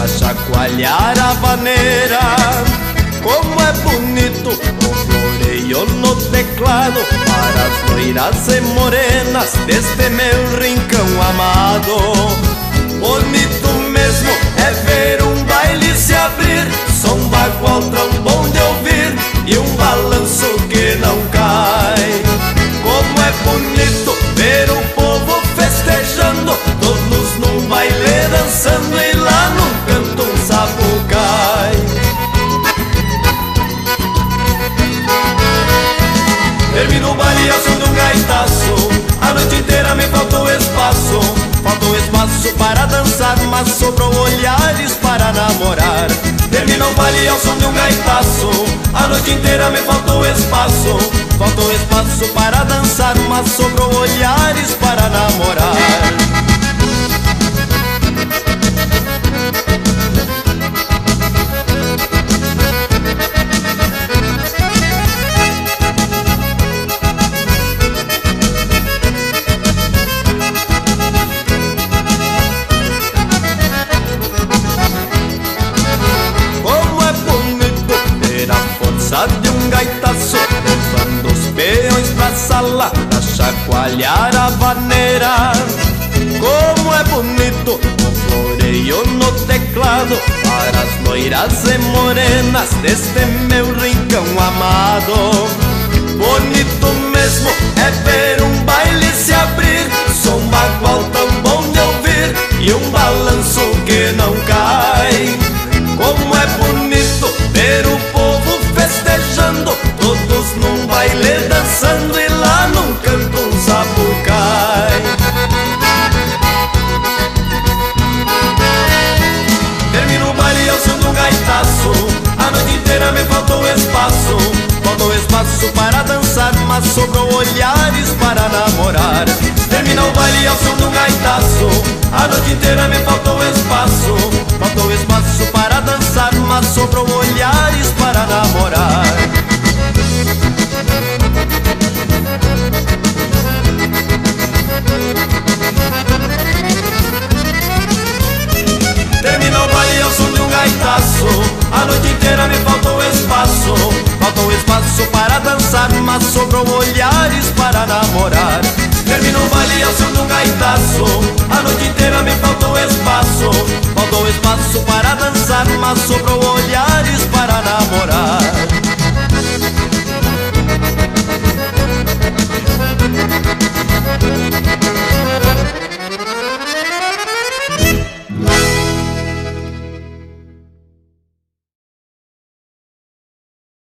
pra chacoalhar a vaneira. Como é bonito o floreio no teclado para as loiras e morenas deste meu rincão amado. Bonito mesmo é ver um baile se abrir, som bagual, trombom de ouvir e um balanço que não cai. Como é bonito ver o povo festejando, todos num baile dançando e lá num canto um sapucai. Termino o baile ao som de um gaitaço, a noite inteira me faltou espaço. Faltou espaço para dançar, mas sobrou olhares para namorar. Termina o baile ao som de um gaitaço, a noite inteira me faltou espaço. Faltou espaço para dançar, mas sobrou olhares para namorar. De um gaitaço levando os peões pra sala pra chacoalhar a vaneira. Como é bonito o floreio no teclado para as loiras e morenas deste meu rincão amado. Bonito mesmo é ver um baile se abrir, som bagual tão bom de ouvir e um balanço que não cai. Como é bonito ver o povo festejando, todos num baile dançando e lá num canto um sapucai. Termino o baile ao som de um gaitaço, a noite inteira me faltou espaço. Faltou espaço para dançar, mas sobrou olhares para namorar. Termina o baile ao som de um gaitaço, a noite inteira me faltou espaço. Faltou espaço para dançar, mas sobrou olhares para namorar. Termina o baile ao som de um gaitaço, a noite inteira me faltou espaço. Faltou espaço para dançar, mas sobrou olhares para namorar.